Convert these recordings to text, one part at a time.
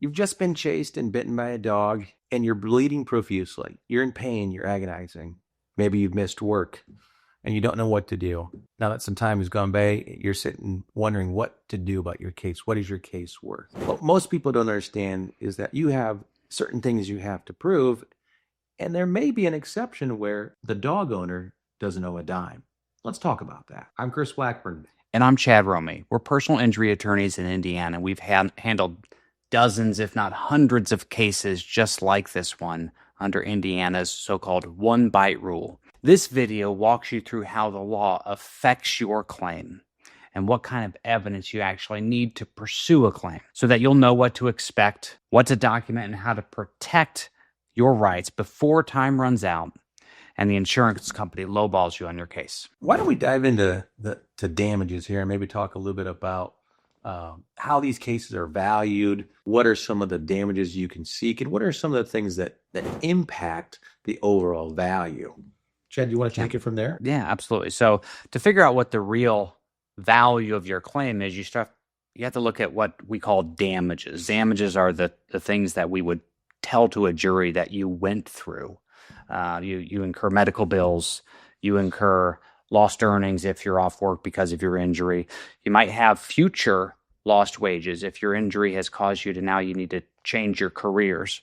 You've just been chased and bitten by a dog, and you're bleeding profusely. You're in pain. You're agonizing. Maybe you've missed work, and you don't know what to do. Now that some time has gone by, you're sitting wondering what to do about your case. What is your case worth? What most people don't understand is that you have certain things you have to prove, and there may be an exception where the dog owner doesn't owe a dime. Let's talk about that. I'm Chris Blackburn. And I'm Chad Romey. We're personal injury attorneys in Indiana. We've handled dozens, if not hundreds of cases just like this one under Indiana's so-called one-bite rule. This video walks you through how the law affects your claim and what kind of evidence you actually need to pursue a claim so that you'll know what to expect, what to document, and how to protect your rights before time runs out and the insurance company lowballs you on your case. Why don't we dive into to damages here and maybe talk a little bit about how these cases are valued, what are some of the damages you can seek, and what are some of the things that impact the overall value? Chad, you want to take it from there? Yeah, absolutely. So to figure out what the real value of your claim is, you have to look at what we call damages. Damages are the things that we would tell to a jury that you went through. You incur medical bills, you incur lost earnings if you're off work because of your injury. You might have future lost wages if your injury has caused you to now you need to change your careers.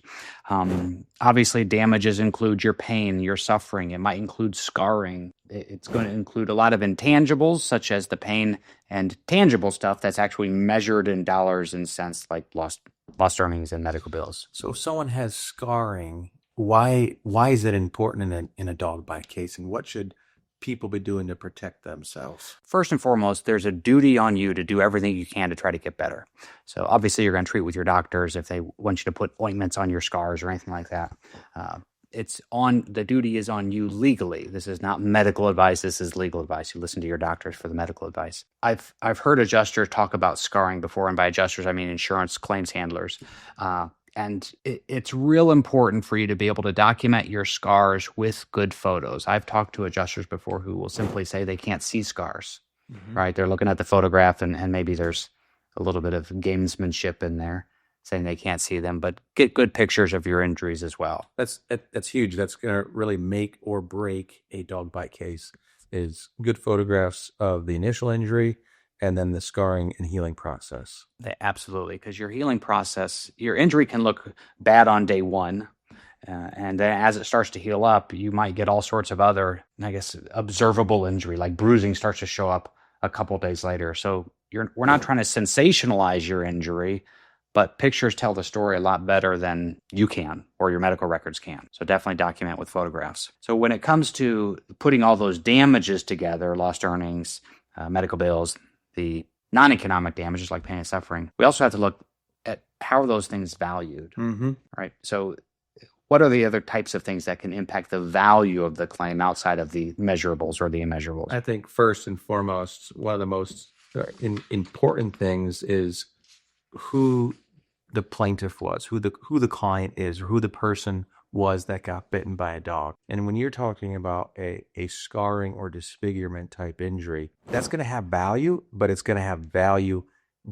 Obviously, damages include your pain, your suffering. It might include scarring. It's going to include a lot of intangibles, such as the pain, and tangible stuff that's actually measured in dollars and cents, like lost earnings and medical bills. So if someone has scarring, why is it important in a dog bite case, and what should people be doing to protect themselves? First and foremost, there's a duty on you to do everything you can to try to get better. So obviously you're going to treat with your doctors if they want you to put ointments on your scars or anything like that. The duty is on you legally. This is not medical advice. This is legal advice. You listen to your doctors for the medical advice. I've heard adjusters talk about scarring before, and by adjusters, I mean insurance claims handlers. And it's real important for you to be able to document your scars with good photos. I've talked to adjusters before who will simply say they can't see scars, right? They're looking at the photograph and maybe there's a little bit of gamesmanship in there saying they can't see them, but get good pictures of your injuries as well. That's huge. That's going to really make or break a dog bite case, is good photographs of the initial injury and then the scarring and healing process. Absolutely, because your healing process, your injury can look bad on day one, and then as it starts to heal up, you might get all sorts of other, observable injury, like bruising starts to show up a couple days later. So we're not trying to sensationalize your injury, but pictures tell the story a lot better than you can or your medical records can. So definitely document with photographs. So when it comes to putting all those damages together, lost earnings, medical bills, the non-economic damages like pain and suffering, we also have to look at how are those things valued, right? So what are the other types of things that can impact the value of the claim outside of the measurables or the immeasurables? I think first and foremost, one of the most important things is who the plaintiff was, who the client is, or who the person was that got bitten by a dog. And when you're talking about a scarring or disfigurement type injury, that's going to have value, but it's going to have value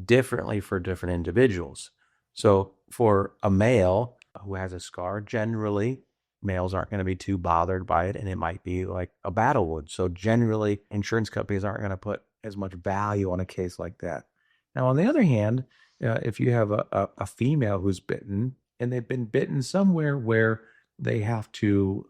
differently for different individuals. So for a male who has a scar, generally males aren't going to be too bothered by it, and it might be like a battle wound. So generally insurance companies aren't going to put as much value on a case like that. Now, on the other hand, if you have a female who's bitten and they've been bitten somewhere where they have to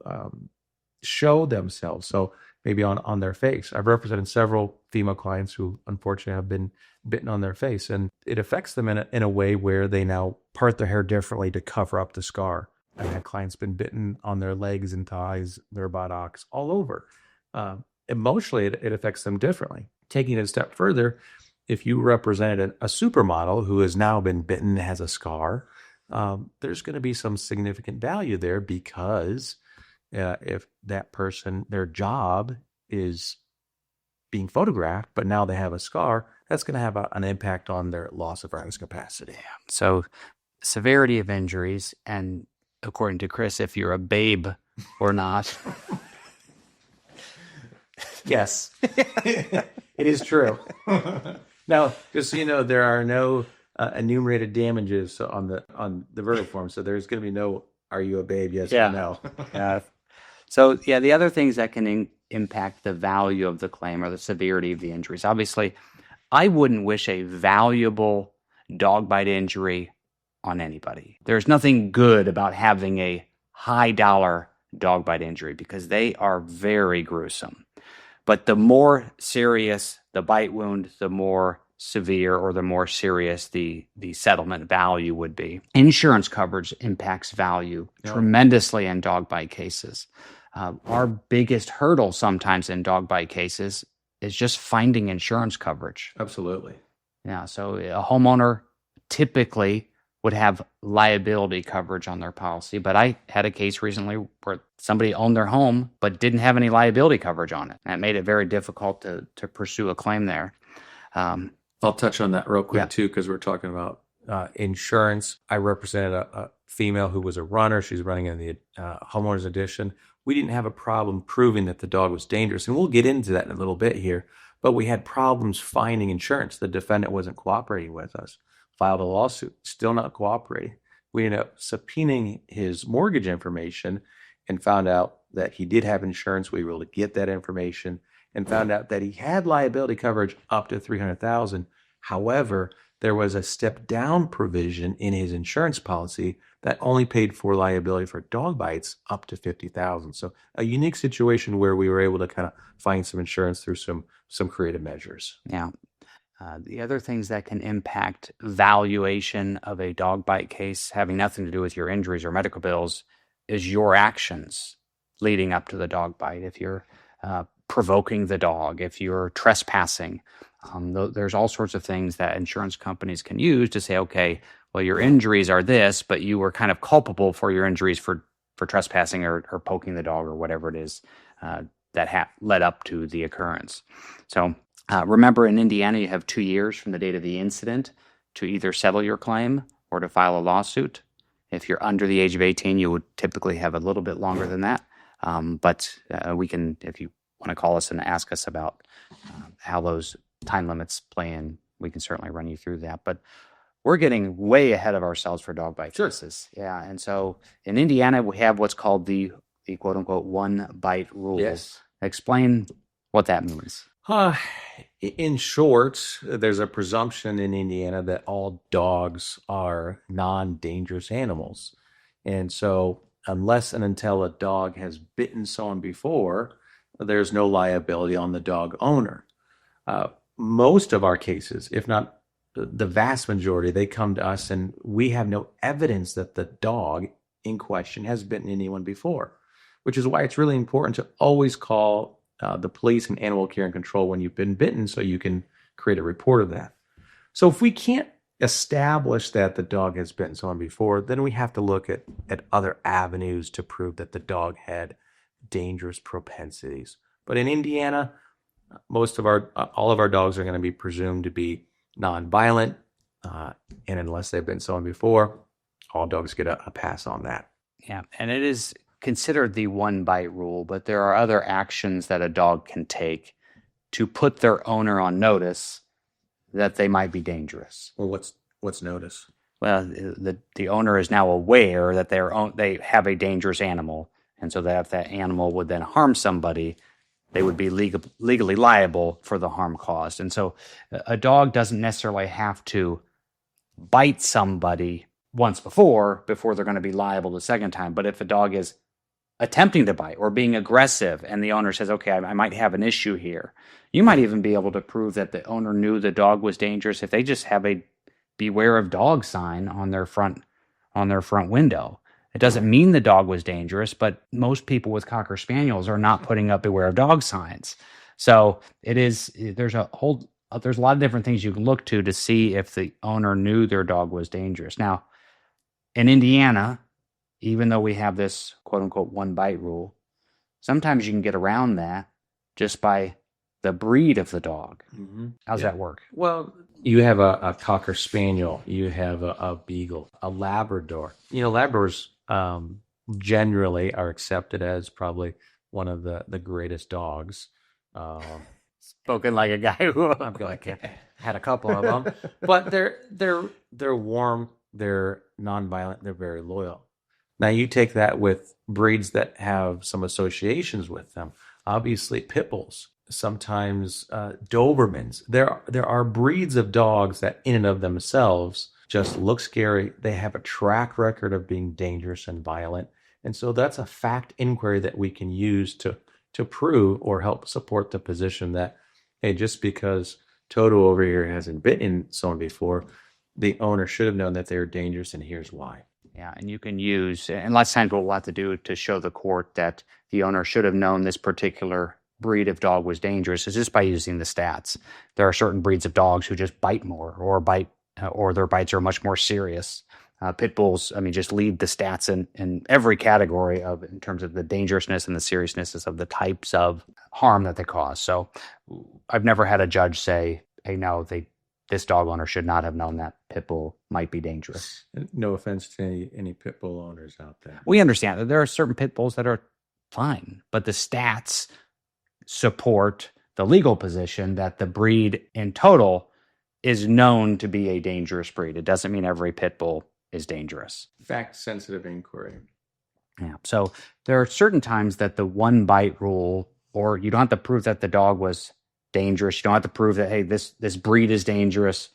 show themselves, so maybe on their face. I've represented several female clients who unfortunately have been bitten on their face, and it affects them in a way where they now part their hair differently to cover up the scar. I've had clients been bitten on their legs and thighs, their buttocks, all over. Emotionally, it affects them differently. Taking it a step further, if you represented a supermodel who has now been bitten, has a scar, there's going to be some significant value there because if that person, their job is being photographed, but now they have a scar, that's going to have an impact on their loss of earnings capacity. Yeah. So severity of injuries, and according to Chris, if you're a babe or not. Yes, it is true. Now, just so you know, there are no enumerated damages on the verdict form. So there's going to be no, are you a babe? Yes or no. Yeah. So, the other things that can impact the value of the claim or the severity of the injuries. Obviously, I wouldn't wish a valuable dog bite injury on anybody. There's nothing good about having a high dollar dog bite injury because they are very gruesome. But the more serious the bite wound, the more severe or the more serious the settlement value would be. Insurance coverage impacts value tremendously in dog bite cases. Our biggest hurdle sometimes in dog bite cases is just finding insurance coverage. Absolutely. Yeah, so a homeowner typically would have liability coverage on their policy, but I had a case recently where somebody owned their home but didn't have any liability coverage on it. That made it very difficult to pursue a claim there. I'll touch on that real quick too, because we're talking about insurance. I represented a female who was a runner. She's running in the homeowners edition. We didn't have a problem proving that the dog was dangerous, and we'll get into that in a little bit here. But we had problems finding insurance. The defendant wasn't cooperating with us. Filed a lawsuit, still not cooperating. We ended up subpoenaing his mortgage information and found out that he did have insurance. We were able to get that information and found out that he had liability coverage up to $300,000. However, there was a step down provision in his insurance policy that only paid for liability for dog bites up to $50,000. So a unique situation where we were able to kind of find some insurance through some creative measures. Yeah. The other things that can impact valuation of a dog bite case, having nothing to do with your injuries or medical bills, is your actions leading up to the dog bite. If you're provoking the dog, if you're trespassing, there's all sorts of things that insurance companies can use to say, okay, well, your injuries are this, but you were kind of culpable for your injuries for trespassing or poking the dog or whatever it is that led up to the occurrence. So remember, in Indiana, you have 2 years from the date of the incident to either settle your claim or to file a lawsuit. If you're under the age of 18, you would typically have a little bit longer than that. But we can, if you want to call us and ask us about how those time limits play in, we can certainly run you through that. But we're getting way ahead of ourselves for dog bite cases. Yeah, and so in Indiana, we have what's called the quote-unquote one bite rule. Yes. Explain what that means. In short, there's a presumption in Indiana that all dogs are non-dangerous animals. And so unless and until a dog has bitten someone before, there's no liability on the dog owner. Most of our cases, if not the vast majority, they come to us and we have no evidence that the dog in question has bitten anyone before, which is why it's really important to always call the police and animal care and control when you've been bitten so you can create a report of that. So if we can't establish that the dog has bitten someone before, then we have to look at other avenues to prove that the dog had dangerous propensities. But in Indiana, all of our dogs are going to be presumed to be non-violent, and unless they've bitten someone before, all dogs get a pass on that. Yeah, and it is considered the one bite rule, but there are other actions that a dog can take to put their owner on notice that they might be dangerous. Well, what's notice? Well, the owner is now aware that they have a dangerous animal, and so that if that animal would then harm somebody, they would be legally liable for the harm caused. And so a dog doesn't necessarily have to bite somebody once before they're going to be liable the second time. But if a dog is attempting to bite or being aggressive and the owner says, okay, I might have an issue here, you might even be able to prove that the owner knew the dog was dangerous if they just have a beware of dog sign on their front window. It doesn't mean the dog was dangerous, but most people with Cocker Spaniels are not putting up beware of dog signs. So there's a lot of different things you can look to see if the owner knew their dog was dangerous. Now, in Indiana, even though we have this quote-unquote one bite rule, sometimes you can get around that just by the breed of the dog. Mm-hmm. How's that work? Well, you have a Cocker Spaniel, you have a Beagle, a Labrador. Labradors generally are accepted as probably one of the greatest dogs. Spoken like a guy who... I'm going, had a couple of them, but they're warm, they're nonviolent, they're very loyal. Now you take that with breeds that have some associations with them. Obviously, pit bulls, sometimes Dobermans. There are breeds of dogs that, in and of themselves, just look scary. They have a track record of being dangerous and violent, and so that's a fact inquiry that we can use to prove or help support the position that, hey, just because Toto over here hasn't bitten someone before, the owner should have known that they're dangerous, and here's why. Yeah, and you can use, and lots of times what we'll have to do to show the court that the owner should have known this particular breed of dog was dangerous is just by using the stats. There are certain breeds of dogs who just bite more or their bites are much more serious. Pit bulls, I mean, just lead the stats in every category in terms of the dangerousness and the seriousness of the types of harm that they cause. So I've never had a judge say, hey, no, this dog owner should not have known that pit bull might be dangerous. No offense to any pit bull owners out there. We understand that there are certain pit bulls that are fine, but the stats support the legal position that the breed in total is known to be a dangerous breed. It doesn't mean every pit bull is dangerous. Fact-sensitive inquiry. Yeah. So there are certain times that the one bite rule, or you don't have to prove that the dog was dangerous. You don't have to prove that, hey, this breed is dangerous,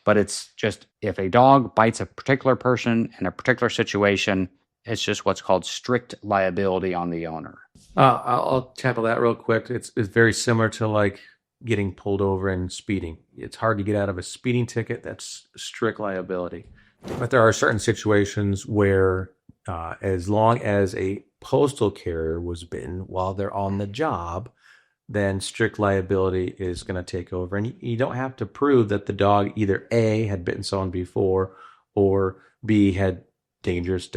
but it's just if a dog bites a particular person in a particular situation, it's just what's called strict liability on the owner. I'll tackle that real quick. It's very similar to like getting pulled over and speeding. It's hard to get out of a speeding ticket. That's strict liability. But there are certain situations where as long as a postal carrier was bitten while they're on the job, then strict liability is going to take over. And you don't have to prove that the dog either A, had bitten someone before, or B, had dangerous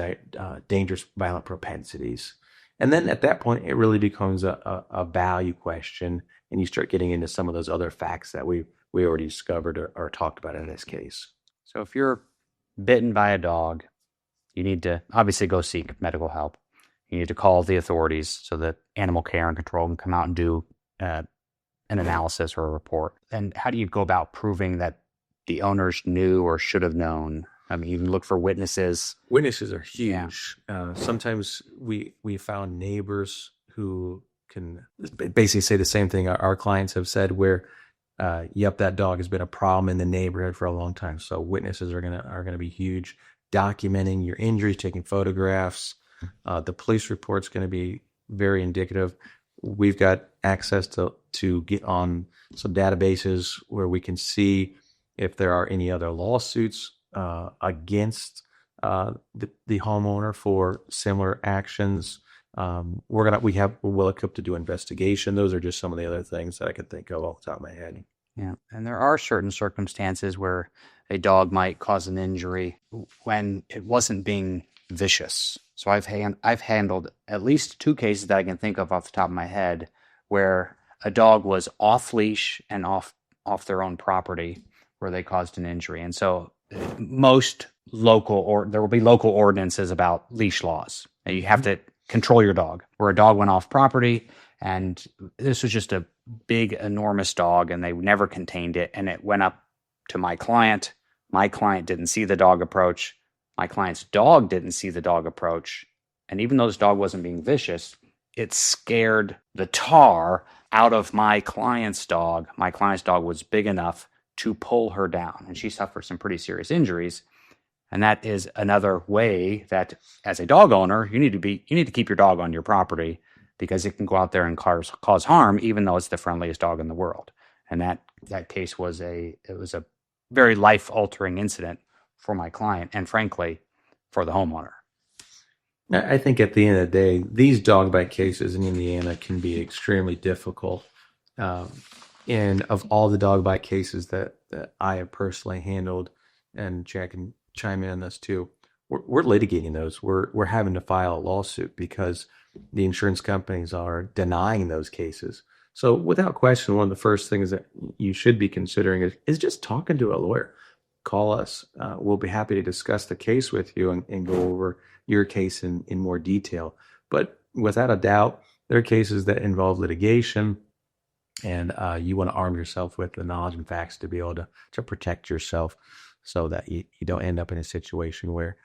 violent propensities. And then at that point, it really becomes a value question, and you start getting into some of those other facts that we already discovered or talked about in this case. So if you're bitten by a dog, you need to obviously go seek medical help. You need to call the authorities so that animal care and control can come out and do an analysis or a report. And how do you go about proving that the owners knew or should have known? I mean, you can look for witnesses. Witnesses are huge. Yeah. Sometimes we found neighbors who can basically say the same thing our clients have said, where yep, that dog has been a problem in the neighborhood for a long time. So witnesses are gonna be huge. Documenting your injuries, taking photographs. The police report's going to be very indicative. We've got access to get on some databases where we can see if there are any other lawsuits against the homeowner for similar actions. We're well equipped to do investigation. Those are just some of the other things that I could think of off the top of my head. Yeah, and there are certain circumstances where a dog might cause an injury when it wasn't being vicious. So I've handled at least 2 cases that I can think of off the top of my head where a dog was off leash and off their own property where they caused an injury. And so most there will be local ordinances about leash laws. And you have to control your dog. Where a dog went off property, and this was just a big, enormous dog, and they never contained it, and it went up to my client. My client didn't see the dog approach. My client's dog didn't see the dog approach. And even though this dog wasn't being vicious, it scared the tar out of my client's dog. My client's dog was big enough to pull her down, and she suffered some pretty serious injuries. And that is another way that, as a dog owner, you need to keep your dog on your property, because it can go out there and cause harm, even though it's the friendliest dog in the world. And that case was a very life-altering incident for my client, and frankly, for the homeowner. I think at the end of the day, these dog bite cases in Indiana can be extremely difficult. And of all the dog bite cases that I have personally handled, and Jack can chime in on this too, we're litigating those. We're having to file a lawsuit because the insurance companies are denying those cases. So without question, one of the first things that you should be considering is just talking to a lawyer. Call us. We'll be happy to discuss the case with you and go over your case in more detail. But without a doubt, there are cases that involve litigation. And you want to arm yourself with the knowledge and facts to be able to protect yourself so that you don't end up in a situation where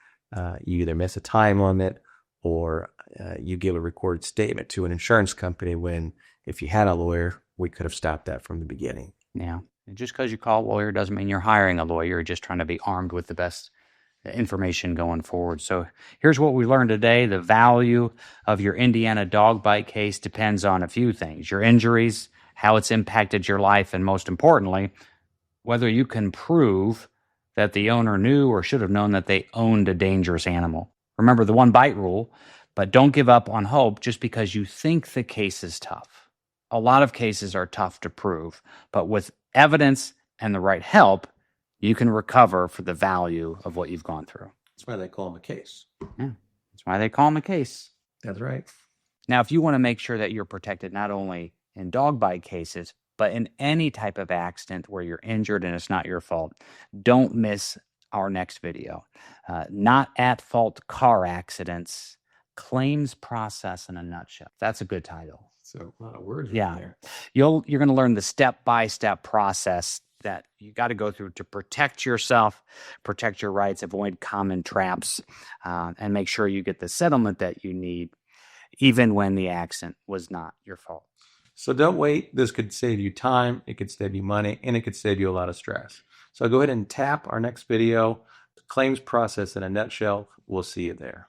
you either miss a time limit or you give a recorded statement to an insurance company when if you had a lawyer, we could have stopped that from the beginning. Yeah. And just because you call a lawyer doesn't mean you're hiring a lawyer. You're just trying to be armed with the best information going forward. So here's what we learned today. The value of your Indiana dog bite case depends on a few things: your injuries, how it's impacted your life, and most importantly, whether you can prove that the owner knew or should have known that they owned a dangerous animal. Remember the one bite rule, but don't give up on hope just because you think the case is tough. A lot of cases are tough to prove, but with evidence and the right help, you can recover for the value of what you've gone through. That's why they call them a case. Yeah, that's why they call them a case. That's right. Now, if you want to make sure that you're protected not only in dog bite cases, but in any type of accident where you're injured and it's not your fault, don't miss our next video. Not at fault car accidents, claims process in a nutshell. That's a good title. So a lot of words Yeah. right there. You're going to learn the step-by-step process that you got to go through to protect yourself, protect your rights, avoid common traps, and make sure you get the settlement that you need, even when the accident was not your fault. So don't wait. This could save you time, it could save you money, and it could save you a lot of stress. So go ahead and tap our next video, claims process in a nutshell. We'll see you there.